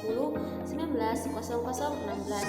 10/19/0016.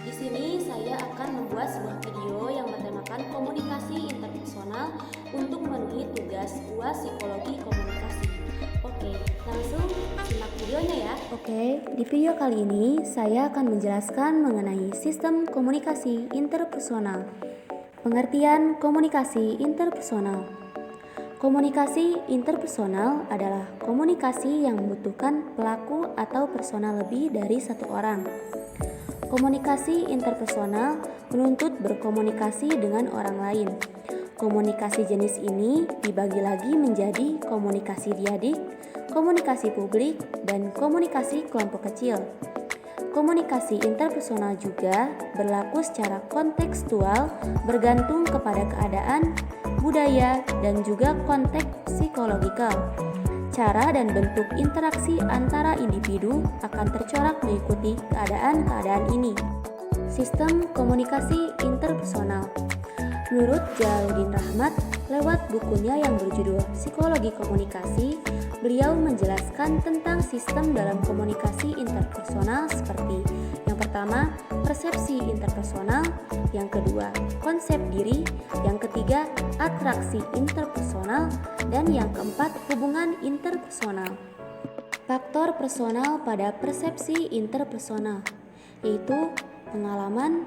Di sini saya akan membuat sebuah video yang bertemakan komunikasi interpersonal untuk memenuhi tugas UAS Psikologi Komunikasi. Oke, langsung simak videonya ya. Oke, di video kali ini saya akan menjelaskan mengenai sistem komunikasi interpersonal. Pengertian komunikasi interpersonal. Komunikasi interpersonal adalah komunikasi yang membutuhkan pelaku atau personal lebih dari satu orang. Komunikasi interpersonal menuntut berkomunikasi dengan orang lain. Komunikasi jenis ini dibagi lagi menjadi komunikasi diadik, komunikasi publik, dan komunikasi kelompok kecil. Komunikasi interpersonal juga berlaku secara kontekstual bergantung kepada keadaan, budaya, dan juga konteks psikologikal. Cara dan bentuk interaksi antara individu akan tercorak mengikuti keadaan-keadaan ini. Sistem komunikasi interpersonal. Menurut Jalaluddin Rahmat, lewat bukunya yang berjudul Psikologi Komunikasi, beliau menjelaskan tentang sistem dalam komunikasi interpersonal seperti yang pertama, persepsi interpersonal, yang kedua, konsep diri, yang ketiga, atraksi interpersonal, dan yang keempat, hubungan interpersonal. Faktor personal pada persepsi interpersonal, yaitu pengalaman,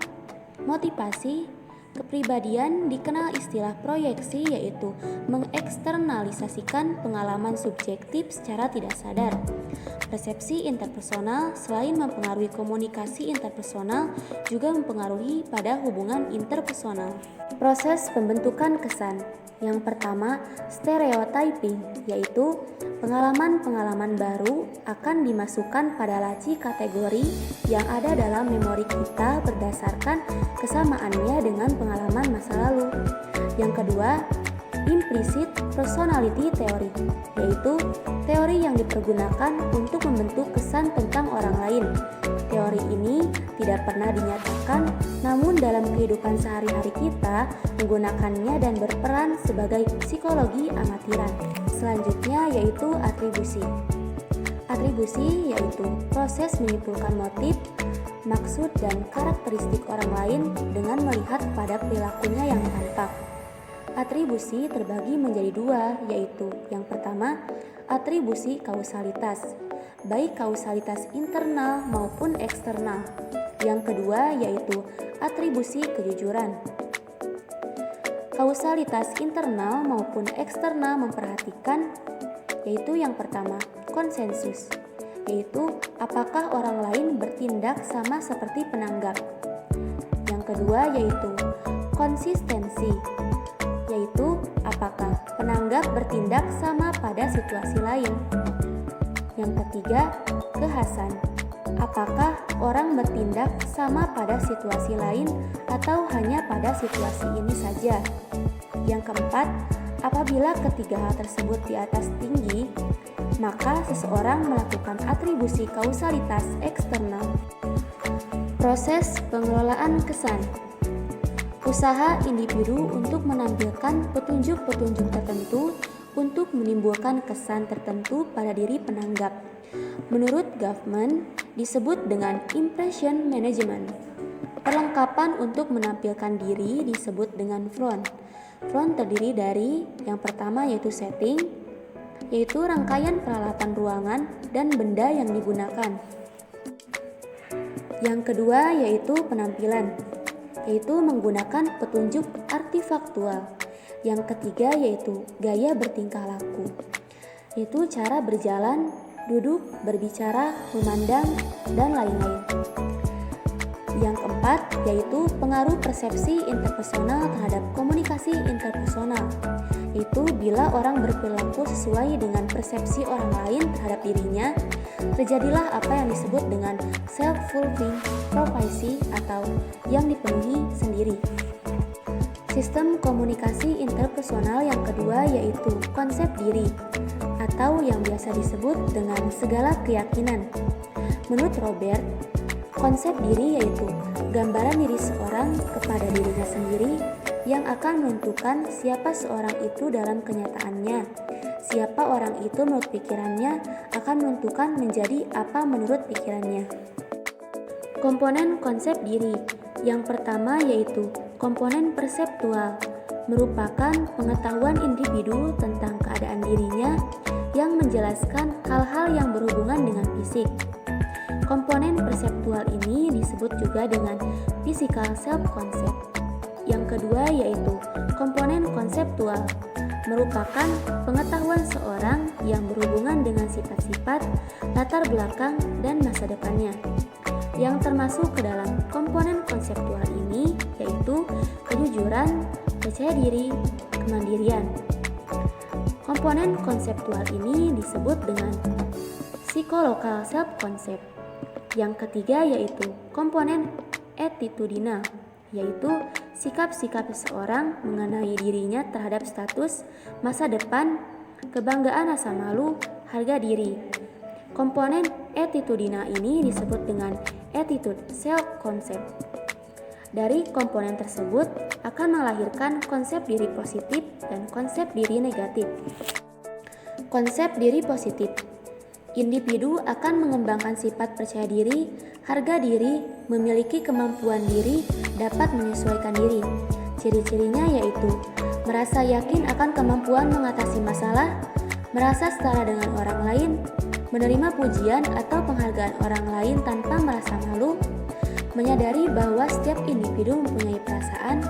motivasi, kepribadian. Dikenal istilah proyeksi, yaitu mengeksternalisasikan pengalaman subjektif secara tidak sadar. Persepsi interpersonal selain mempengaruhi komunikasi interpersonal juga mempengaruhi pada hubungan interpersonal. Proses pembentukan kesan. Yang pertama, stereotyping, yaitu pengalaman-pengalaman baru akan dimasukkan pada laci kategori yang ada dalam memori kita berdasarkan kesamaannya dengan pengalaman masa lalu. Yang kedua, implicit personality theory, yaitu teori yang dipergunakan untuk membentuk kesan tentang orang lain. Teori ini tidak pernah dinyatakan, namun dalam kehidupan sehari-hari kita menggunakannya dan berperan sebagai psikologi amatiran. Selanjutnya yaitu atribusi. Atribusi yaitu proses menyimpulkan motif, maksud, dan karakteristik orang lain dengan melihat pada perilakunya yang tampak. Atribusi terbagi menjadi dua, yaitu yang pertama, atribusi kausalitas, baik kausalitas internal maupun eksternal. Yang kedua yaitu atribusi kejujuran. Kausalitas internal maupun eksternal memperhatikan, yaitu yang pertama, konsensus, yaitu apakah orang lain bertindak sama seperti penanggap. Yang kedua yaitu konsistensi, yaitu apakah penanggap bertindak sama pada situasi lain. Yang ketiga, kekhasan, apakah orang bertindak sama pada situasi lain atau hanya pada situasi ini saja. Yang keempat, apabila ketiga hal tersebut di atas tinggi, maka seseorang melakukan atribusi kausalitas eksternal. Proses pengelolaan kesan. Usaha individu untuk menampilkan petunjuk-petunjuk tertentu untuk menimbulkan kesan tertentu pada diri penanggap. Menurut Goffman, disebut dengan impression management. Perlengkapan untuk menampilkan diri disebut dengan front. Front terdiri dari yang pertama yaitu setting, yaitu rangkaian peralatan ruangan dan benda yang digunakan. Yang kedua yaitu penampilan, yaitu menggunakan petunjuk artifaktual. Yang ketiga yaitu gaya bertingkah laku, yaitu cara berjalan, duduk, berbicara, memandang, dan lain-lain. Yang keempat yaitu pengaruh persepsi interpersonal terhadap komunikasi interpersonal, yaitu bila orang berperilaku sesuai dengan persepsi orang lain terhadap dirinya, terjadilah apa yang disebut dengan self-fulfilling prophecy atau yang dipenuhi sendiri. Sistem komunikasi interpersonal yang kedua yaitu konsep diri atau yang biasa disebut dengan segala keyakinan. Menurut Robert, konsep diri yaitu gambaran diri seorang kepada dirinya sendiri yang akan menentukan siapa seorang itu dalam kenyataannya. Siapa orang itu menurut pikirannya akan menentukan menjadi apa menurut pikirannya. Komponen konsep diri. Yang pertama yaitu komponen perseptual, merupakan pengetahuan individu tentang keadaan dirinya yang menjelaskan hal-hal yang berhubungan dengan fisik. Komponen perseptual ini disebut juga dengan physical self-concept. Yang kedua yaitu komponen konseptual, merupakan pengetahuan seorang yang berhubungan dengan sifat-sifat, latar belakang, dan masa depannya. Yang termasuk ke dalam komponen konseptual ini yaitu kejujuran, percaya diri, kemandirian. Komponen konseptual ini disebut dengan psychological self-concept. Yang ketiga yaitu komponen attitudinal, yaitu sikap-sikap seseorang mengenai dirinya terhadap status, masa depan, kebanggaan, rasa malu, harga diri. Komponen attitudinal ini disebut dengan attitude self-concept. Dari komponen tersebut akan melahirkan konsep diri positif dan konsep diri negatif. Konsep diri positif. Individu akan mengembangkan sifat percaya diri, harga diri, memiliki kemampuan diri, dapat menyesuaikan diri. Ciri-cirinya yaitu merasa yakin akan kemampuan mengatasi masalah, merasa setara dengan orang lain, menerima pujian atau penghargaan orang lain tanpa merasa malu, menyadari bahwa setiap individu mempunyai perasaan,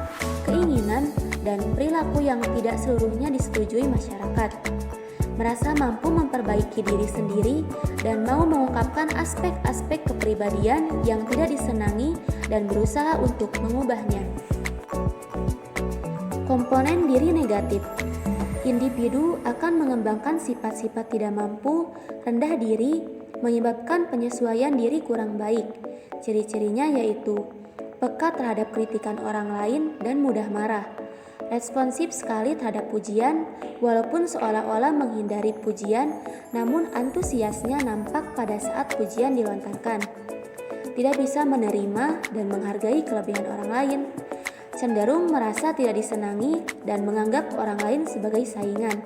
keinginan, dan perilaku yang tidak seluruhnya disetujui masyarakat, merasa mampu memperbaiki diri sendiri dan mau mengungkapkan aspek-aspek kepribadian yang tidak disenangi dan berusaha untuk mengubahnya. Komponen diri negatif. Individu akan mengembangkan sifat-sifat tidak mampu, rendah diri, menyebabkan penyesuaian diri kurang baik. Ciri-cirinya yaitu peka terhadap kritikan orang lain dan mudah marah, responsif sekali terhadap pujian, walaupun seolah-olah menghindari pujian, namun antusiasnya nampak pada saat pujian dilontarkan. Tidak bisa menerima dan menghargai kelebihan orang lain, cenderung merasa tidak disenangi dan menganggap orang lain sebagai saingan.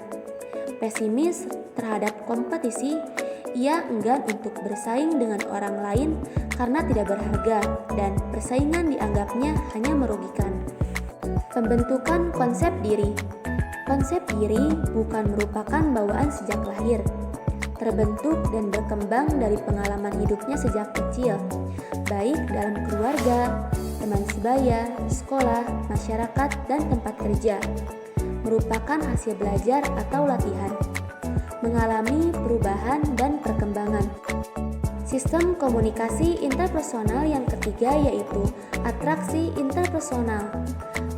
Pesimis terhadap kompetisi, ia enggan untuk bersaing dengan orang lain karena tidak berharga dan persaingan dianggapnya hanya merugikan. Pembentukan konsep diri. Konsep diri bukan merupakan bawaan sejak lahir, terbentuk dan berkembang dari pengalaman hidupnya sejak kecil, baik dalam keluarga, teman sebaya, sekolah, masyarakat, dan tempat kerja. Merupakan hasil belajar atau latihan, mengalami perubahan dan perkembangan. Sistem komunikasi interpersonal yang ketiga yaitu atraksi interpersonal.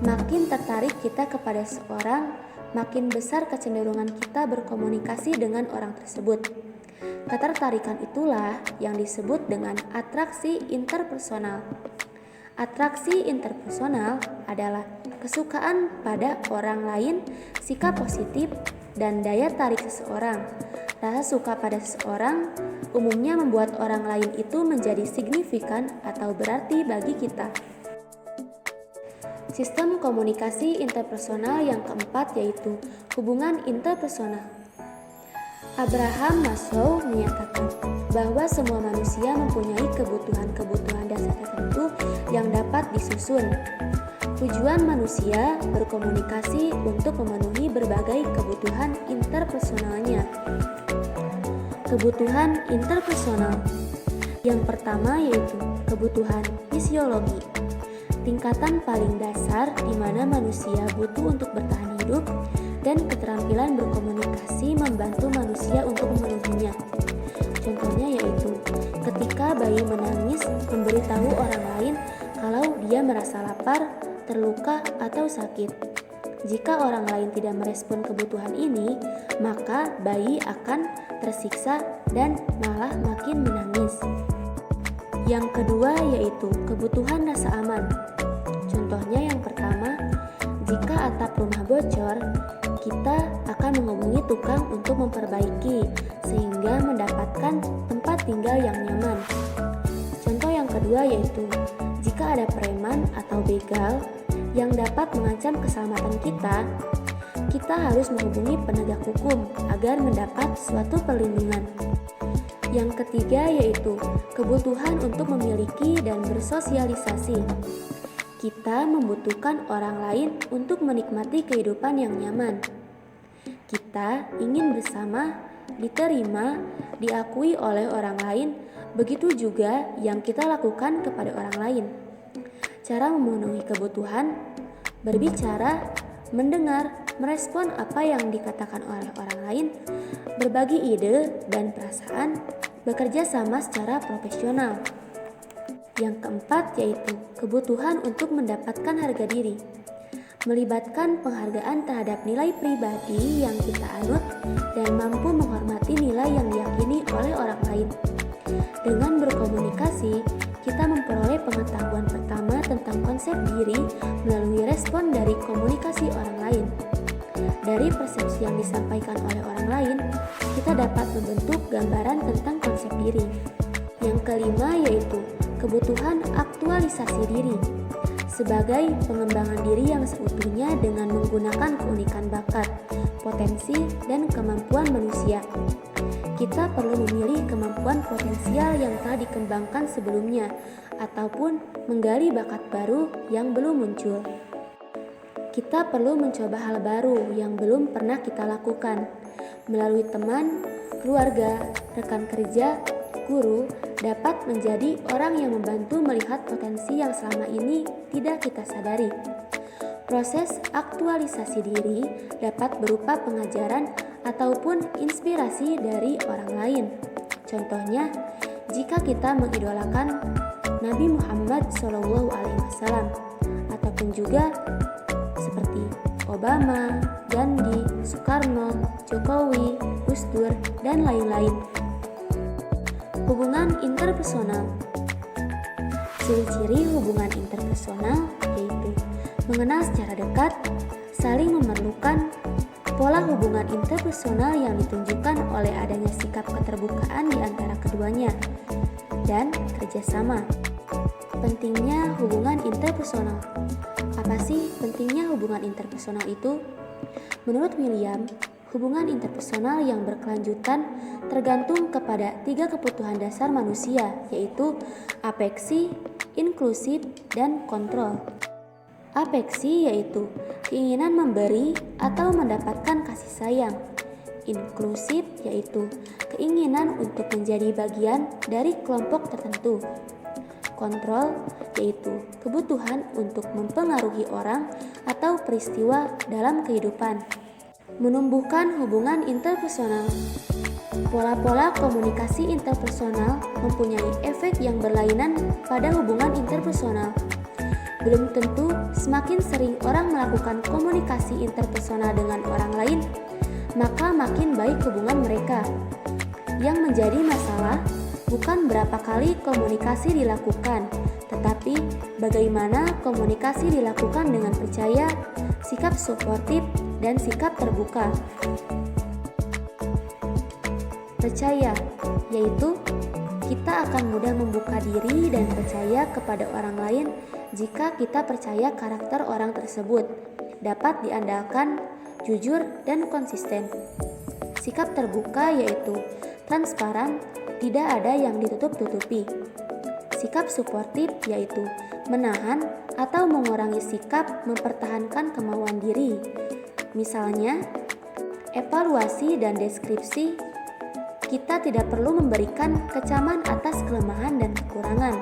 Makin tertarik kita kepada seorang, makin besar kecenderungan kita berkomunikasi dengan orang tersebut. Ketertarikan itulah yang disebut dengan atraksi interpersonal. Atraksi interpersonal adalah kesukaan pada orang lain, sikap positif, dan daya tarik seseorang. Rasa suka pada seseorang umumnya membuat orang lain itu menjadi signifikan atau berarti bagi kita. Sistem komunikasi interpersonal yang keempat yaitu hubungan interpersonal. Abraham Maslow menyatakan bahwa semua manusia mempunyai kebutuhan-kebutuhan dasar tertentu yang dapat disusun. Tujuan manusia berkomunikasi untuk memenuhi berbagai kebutuhan interpersonalnya. Kebutuhan interpersonal. Yang pertama yaitu kebutuhan fisiologi. Tingkatan paling dasar di mana manusia butuh untuk bertahan hidup dan keterampilan berkomunikasi membantu manusia untuk memenuhinya. Contohnya yaitu ketika bayi menangis memberitahu orang lain kalau dia merasa lapar, terluka, atau sakit. Jika orang lain tidak merespon kebutuhan ini, maka bayi akan tersiksa dan malah makin menangis. Yang kedua yaitu kebutuhan rasa aman. Contohnya yang pertama, jika atap rumah bocor, kita akan menghubungi tukang untuk memperbaiki sehingga mendapatkan tempat tinggal yang nyaman. Contoh yang kedua yaitu jika ada preman atau begal yang dapat mengancam keselamatan kita harus menghubungi penegak hukum agar mendapat suatu perlindungan. Yang ketiga yaitu kebutuhan untuk memiliki dan bersosialisasi. Kita membutuhkan orang lain untuk menikmati kehidupan yang nyaman. Kita ingin bersama, diterima, diakui oleh orang lain, begitu juga yang kita lakukan kepada orang lain. Cara memenuhi kebutuhan, berbicara, mendengar, merespon apa yang dikatakan oleh orang lain, berbagi ide dan perasaan, bekerja sama secara profesional. Yang keempat yaitu kebutuhan untuk mendapatkan harga diri, melibatkan penghargaan terhadap nilai pribadi yang kita anut dan mampu menghormati nilai yang diyakini oleh orang lain. Dengan berkomunikasi, kita memperoleh pengetahuan pertama tentang konsep diri melalui respon dari komunikasi orang lain. Dari persepsi yang disampaikan oleh orang lain, kita dapat membentuk gambaran tentang konsep diri. Yang kelima yaitu kebutuhan aktualisasi diri, sebagai pengembangan diri yang seutuhnya dengan menggunakan keunikan bakat, potensi, dan kemampuan manusia. Kita perlu memilih kemampuan potensial yang telah dikembangkan sebelumnya, ataupun menggali bakat baru yang belum muncul. Kita perlu mencoba hal baru yang belum pernah kita lakukan. Melalui teman, keluarga, rekan kerja, guru, dapat menjadi orang yang membantu melihat potensi yang selama ini tidak kita sadari. Proses aktualisasi diri dapat berupa pengajaran ataupun inspirasi dari orang lain. Contohnya, jika kita mengidolakan Nabi Muhammad SAW, ataupun juga seperti Obama, Gandhi, Soekarno, Jokowi, Gus Dur, dan lain-lain. Hubungan interpersonal. Ciri-ciri hubungan interpersonal yaitu mengenal secara dekat, saling memerlukan, pola hubungan interpersonal yang ditunjukkan oleh adanya sikap keterbukaan di antara keduanya, dan kerjasama. Pentingnya hubungan interpersonal. Apa sih pentingnya hubungan interpersonal itu? Menurut William, hubungan interpersonal yang berkelanjutan tergantung kepada 3 kebutuhan dasar manusia, yaitu afeksi, inklusif, dan kontrol. Afeksi yaitu keinginan memberi atau mendapatkan kasih sayang. Inklusif yaitu keinginan untuk menjadi bagian dari kelompok tertentu. Kontrol yaitu kebutuhan untuk mempengaruhi orang atau peristiwa dalam kehidupan. Menumbuhkan hubungan interpersonal. Pola-pola komunikasi interpersonal mempunyai efek yang berlainan pada hubungan interpersonal. Belum tentu semakin sering orang melakukan komunikasi interpersonal dengan orang lain, maka makin baik hubungan mereka. Yang menjadi masalah bukan berapa kali komunikasi dilakukan, tetapi bagaimana komunikasi dilakukan dengan percaya, sikap suportif, dan sikap terbuka. Percaya, yaitu kita akan mudah membuka diri dan percaya kepada orang lain jika kita percaya karakter orang tersebut dapat diandalkan, jujur, dan konsisten. Sikap terbuka yaitu transparan, tidak ada yang ditutup-tutupi. Sikap suportif yaitu menahan atau mengurangi sikap mempertahankan kemauan diri. Misalnya, evaluasi dan deskripsi. Kita tidak perlu memberikan kecaman atas kelemahan dan kekurangan.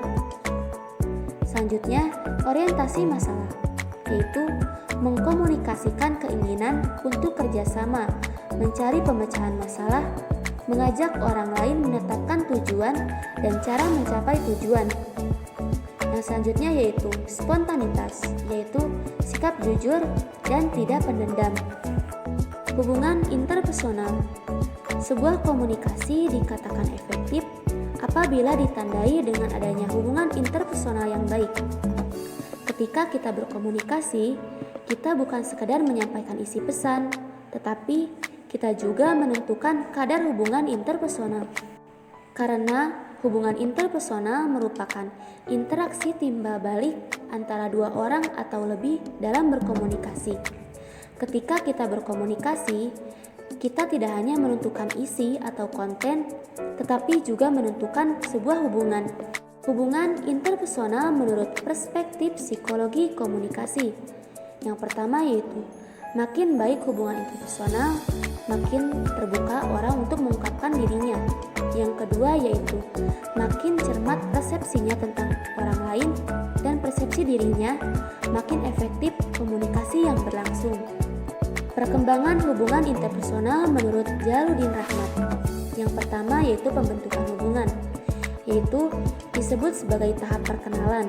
Selanjutnya, orientasi masalah, yaitu mengkomunikasikan keinginan untuk kerjasama, mencari pemecahan masalah, mengajak orang lain menetapkan tujuan dan cara mencapai tujuan. Yang selanjutnya yaitu spontanitas, yaitu sikap jujur dan tidak pendendam. Hubungan interpersonal. Sebuah komunikasi dikatakan efektif apabila ditandai dengan adanya hubungan interpersonal yang baik. Ketika kita berkomunikasi, kita bukan sekedar menyampaikan isi pesan, tetapi kita juga menentukan kadar hubungan interpersonal. Karena Hubungan interpersonal merupakan interaksi timbal balik antara dua orang atau lebih dalam berkomunikasi. Ketika kita berkomunikasi, kita tidak hanya menentukan isi atau konten, tetapi juga menentukan sebuah hubungan. Hubungan interpersonal menurut perspektif psikologi komunikasi. Yang pertama yaitu, makin baik hubungan interpersonal, makin terbuka orang untuk mengungkapkan dirinya. Yang kedua yaitu, makin cermat persepsinya tentang orang lain dan persepsi dirinya, makin efektif komunikasi yang berlangsung. Perkembangan hubungan interpersonal menurut Jaludin Rahmat. Yang pertama yaitu pembentukan hubungan, yaitu disebut sebagai tahap perkenalan.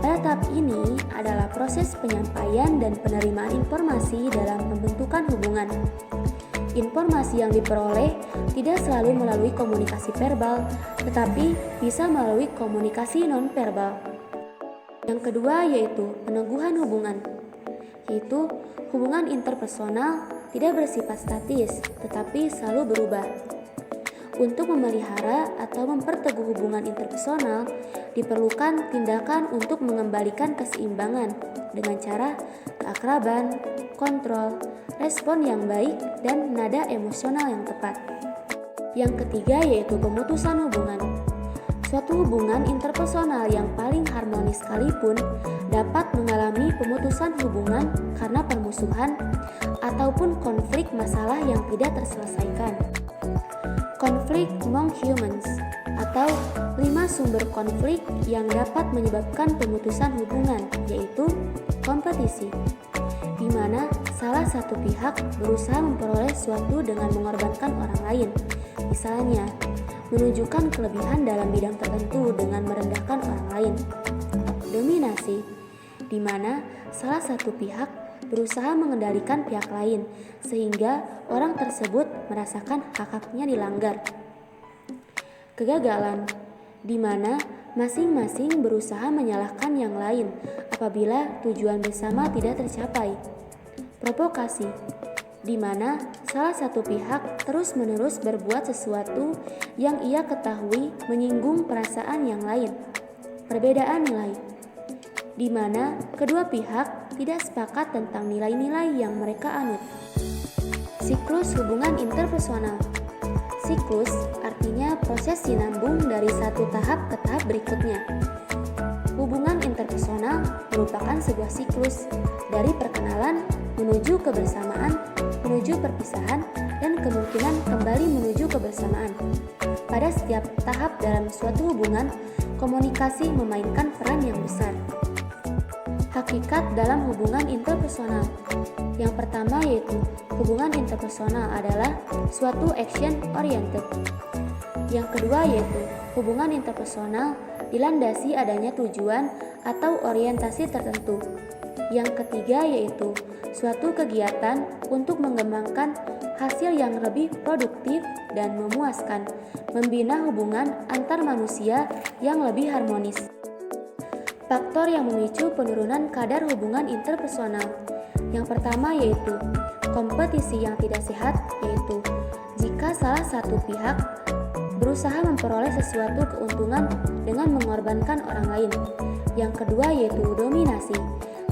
Pada tahap ini adalah proses penyampaian dan penerimaan informasi dalam pembentukan hubungan. Informasi yang diperoleh tidak selalu melalui komunikasi verbal, tetapi bisa melalui komunikasi non-verbal. Yang kedua yaitu peneguhan hubungan, yaitu hubungan interpersonal tidak bersifat statis, tetapi selalu berubah. Untuk memelihara atau memperteguh hubungan interpersonal, diperlukan tindakan untuk mengembalikan keseimbangan dengan cara keakraban, kontrol, respon yang baik, dan nada emosional yang tepat. Yang ketiga yaitu pemutusan hubungan. Suatu hubungan interpersonal yang paling harmonis sekalipun dapat mengalami pemutusan hubungan karena permusuhan ataupun konflik masalah yang tidak terselesaikan. Konflik among humans atau 5 sumber konflik yang dapat menyebabkan pemutusan hubungan, yaitu kompetisi, di mana salah satu pihak berusaha memperoleh sesuatu dengan mengorbankan orang lain. Misalnya, menunjukkan kelebihan dalam bidang tertentu dengan merendahkan orang lain. Dominasi, di mana salah satu pihak berusaha mengendalikan pihak lain sehingga orang tersebut merasakan hak-haknya dilanggar. Kegagalan, di mana masing-masing berusaha menyalahkan yang lain apabila tujuan bersama tidak tercapai. Provokasi, di mana salah satu pihak terus-menerus berbuat sesuatu yang ia ketahui menyinggung perasaan yang lain. Perbedaan nilai, di mana kedua pihak tidak sepakat tentang nilai-nilai yang mereka anut. Siklus hubungan interpersonal. Siklus artinya proses sinambung dari satu tahap ke tahap berikutnya. Hubungan interpersonal merupakan sebuah siklus dari perkenalan menuju kebersamaan, menuju perpisahan, dan kemungkinan kembali menuju kebersamaan. Pada setiap tahap dalam suatu hubungan, komunikasi memainkan peran yang besar. Hakikat dalam hubungan interpersonal. Yang pertama yaitu, hubungan interpersonal adalah suatu action oriented. Yang kedua yaitu, hubungan interpersonal dilandasi adanya tujuan atau orientasi tertentu. Yang ketiga yaitu, suatu kegiatan untuk mengembangkan hasil yang lebih produktif dan memuaskan, membina hubungan antar manusia yang lebih harmonis. Faktor yang memicu penurunan kadar hubungan interpersonal. Yang pertama yaitu, kompetisi yang tidak sehat, yaitu jika salah satu pihak berusaha memperoleh sesuatu keuntungan dengan mengorbankan orang lain. Yang kedua yaitu dominasi,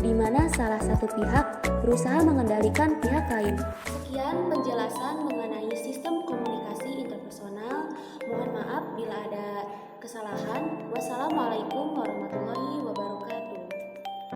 di mana salah satu pihak berusaha mengendalikan pihak lain. Sekian penjelasan mengenai sistem komunikasi interpersonal. Mohon maaf bila ada kesalahan. Wassalamualaikum warahmatullahi wabarakatuh.